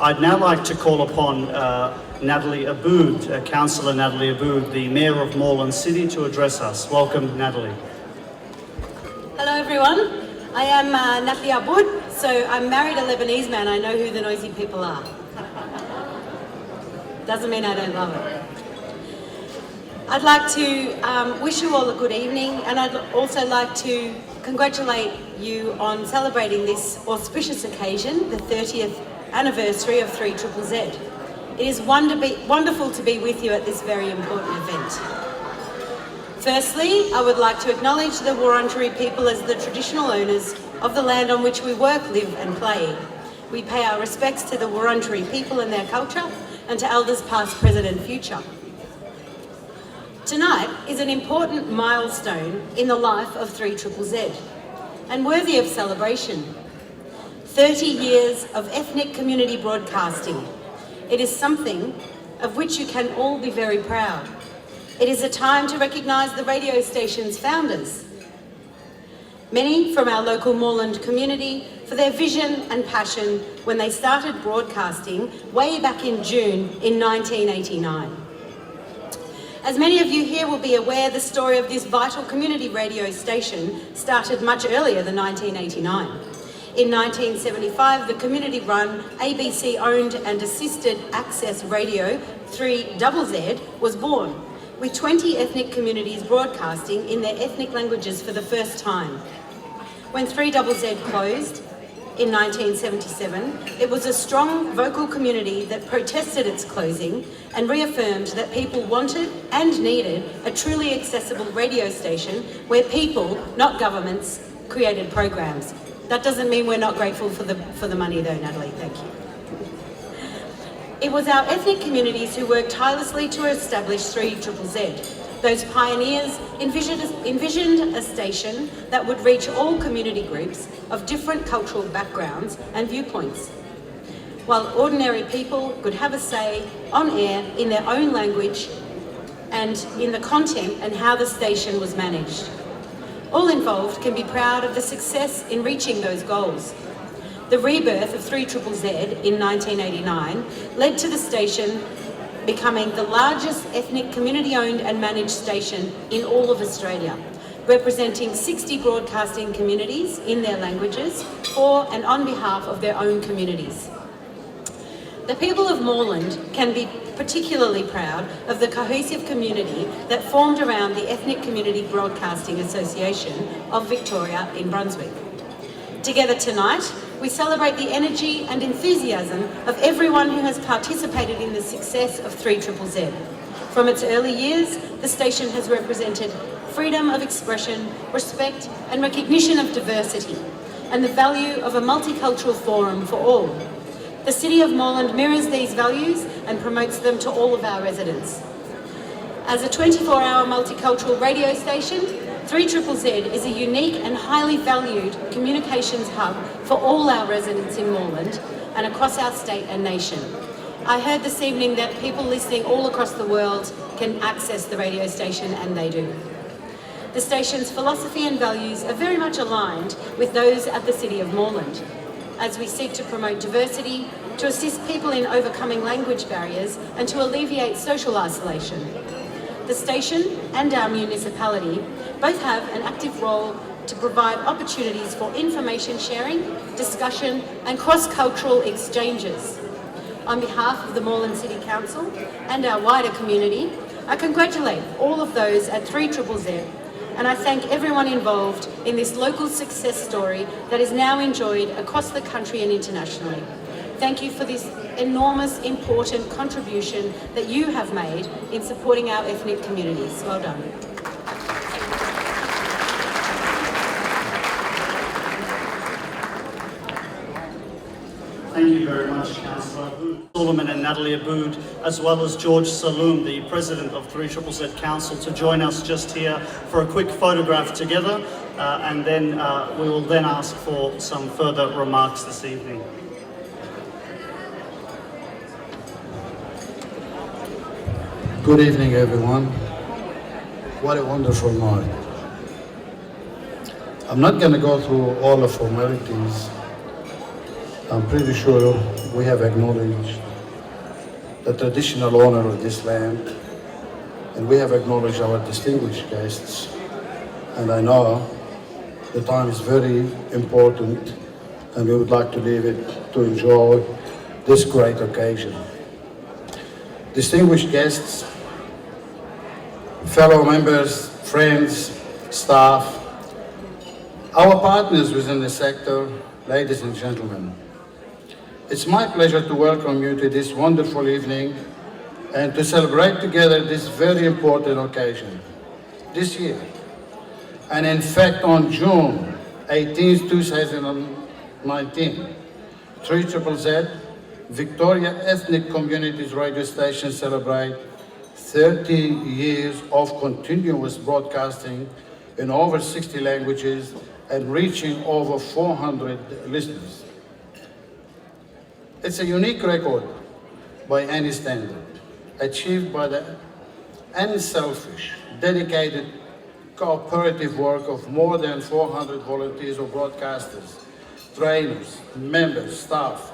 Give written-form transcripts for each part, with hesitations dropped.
I'd now like to call upon Natalie Aboud, Councillor Natalie Aboud, the Mayor of Moreland City, to address us. Welcome, Natalie. Hello everyone, I am Natalie Aboud, so I'm married a Lebanese man. I know who the noisy people are. Doesn't mean I don't love it. I'd like to wish you all a good evening, and I'd also like to congratulate you on celebrating this auspicious occasion, the 30th anniversary of 3ZZZ. It is wonderful to be with you at this very important event. Firstly, I would like to acknowledge the Wurundjeri people as the traditional owners of the land on which we work, live and play. We pay our respects to the Wurundjeri people and their culture, and to elders past, present and future. Tonight is an important milestone in the life of 3ZZZ and worthy of celebration. 30 years of ethnic community broadcasting. It is something of which you can all be very proud. It is a time to recognise the radio station's founders, many from our local Moreland community, for their vision and passion when they started broadcasting way back in June in 1989. As many of you here will be aware, the story of this vital community radio station started much earlier than 1989. In 1975, the community-run, ABC-owned and assisted access radio 3ZZ was born, with 20 ethnic communities broadcasting in their ethnic languages for the first time. When 3ZZ closed in 1977, it was a strong vocal community that protested its closing and reaffirmed that people wanted and needed a truly accessible radio station where people, not governments, created programs. That doesn't mean we're not grateful for the money though, Natalie, thank you. It was our ethnic communities who worked tirelessly to establish 3ZZZ. Those pioneers envisioned a station that would reach all community groups of different cultural backgrounds and viewpoints, while ordinary people could have a say on air in their own language and in the content and how the station was managed. All involved can be proud of the success in reaching those goals. The rebirth of 3ZZZ in 1989 led to the station becoming the largest ethnic community-owned and managed station in all of Australia, representing 60 broadcasting communities in their languages for and on behalf of their own communities. The people of Moreland can be particularly proud of the cohesive community that formed around the Ethnic Community Broadcasting Association of Victoria in Brunswick. Together tonight, we celebrate the energy and enthusiasm of everyone who has participated in the success of 3ZZZ. From its early years, the station has represented freedom of expression, respect and recognition of diversity, and the value of a multicultural forum for all. The City of Moreland mirrors these values and promotes them to all of our residents. As a 24-hour multicultural radio station, 3ZZZ is a unique and highly valued communications hub for all our residents in Moreland and across our state and nation. I heard this evening that people listening all across the world can access the radio station, and they do. The station's philosophy and values are very much aligned with those at the City of Moreland, as we seek to promote diversity, to assist people in overcoming language barriers and to alleviate social isolation. The station and our municipality both have an active role to provide opportunities for information sharing, discussion and cross-cultural exchanges. On behalf of the Moreland City Council and our wider community, I congratulate all of those at 3ZZZ, and I thank everyone involved in this local success story that is now enjoyed across the country and internationally. Thank you for this enormous, important contribution that you have made in supporting our ethnic communities. Well done. Thank you very much, Councillor Solomon and Natalie Aboud, as well as George Saloom, the President of 3ZZZ Council, to join us just here for a quick photograph together, and then we will then ask for some further remarks this evening. Good evening, everyone. What a wonderful night. I'm not going to go through all the formalities. I'm pretty sure we have acknowledged the traditional owner of this land, and we have acknowledged our distinguished guests. And I know the time is very important, and we would like to leave it to enjoy this great occasion. Distinguished guests, fellow members, friends, staff, our partners within the sector, ladies and gentlemen, it's my pleasure to welcome you to this wonderful evening and to celebrate together this very important occasion. This year, and in fact on June 18, 2019, 3ZZZ, Victoria Ethnic Communities radio station celebrate 30 years of continuous broadcasting in over 60 languages and reaching over 400 listeners. It's a unique record by any standard, achieved by the unselfish, dedicated, cooperative work of more than 400 volunteers or broadcasters, trainers, members, staff,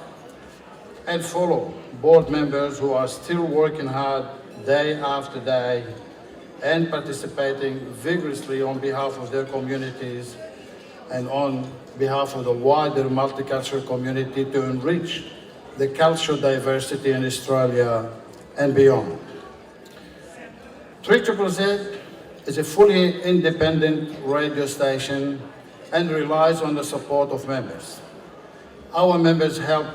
and fellow board members who are still working hard day after day and participating vigorously on behalf of their communities and on behalf of the wider multicultural community to enrich the cultural diversity in Australia and beyond. 3ZZZ is a fully independent radio station and relies on the support of members. Our members help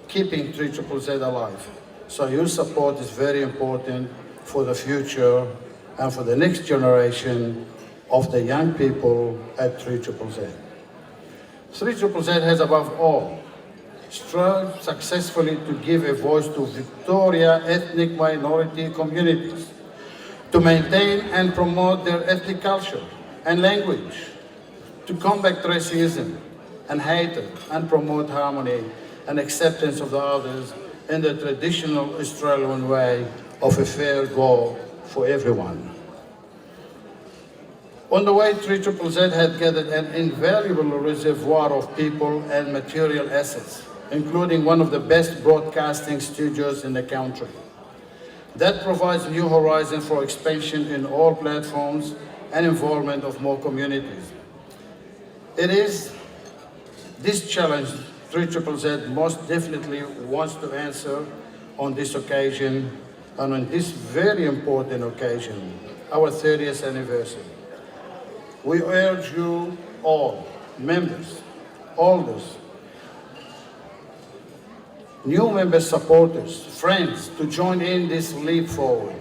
keeping 3ZZZ alive, so your support is very important for the future and for the next generation of the young people at 3ZZZ. 3ZZZ has above all strived successfully to give a voice to Victoria ethnic minority communities, to maintain and promote their ethnic culture and language, to combat racism and hatred and promote harmony and acceptance of the others in the traditional Australian way of a fair go for everyone. On the way, 3ZZZ had gathered an invaluable reservoir of people and material assets, including one of the best broadcasting studios in the country. That provides new horizons for expansion in all platforms and involvement of more communities. It is this challenge 3ZZZ most definitely wants to answer on this occasion and on this very important occasion, our 30th anniversary. We urge you all, members, elders, new member supporters, friends, to join in this leap forward.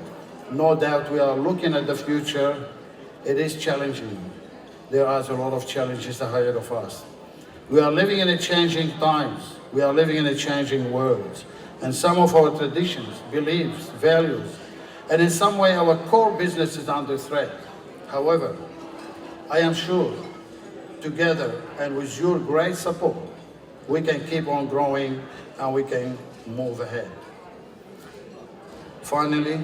No doubt we are looking at the future. It is challenging. There are a lot of challenges ahead of us. We are living in a changing times. We are living in a changing world. And some of our traditions, beliefs, values, and in some way our core business is under threat. However, I am sure together and with your great support, we can keep on growing and we can move ahead. Finally,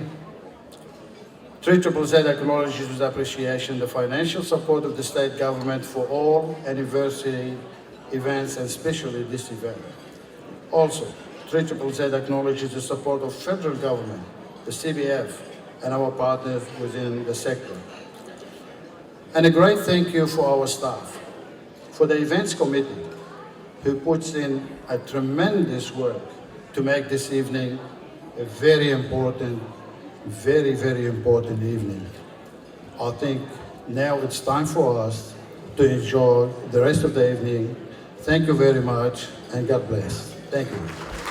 3ZZZ acknowledges with appreciation the financial support of the state government for all anniversary events and especially this event. Also, 3ZZZ acknowledges the support of federal government, the CBF, and our partners within the sector. And a great thank you for our staff, for the events committee, who puts in a tremendous work to make this evening a very important, very, very important evening. I think now it's time for us to enjoy the rest of the evening. Thank you very much, and God bless. Thank you.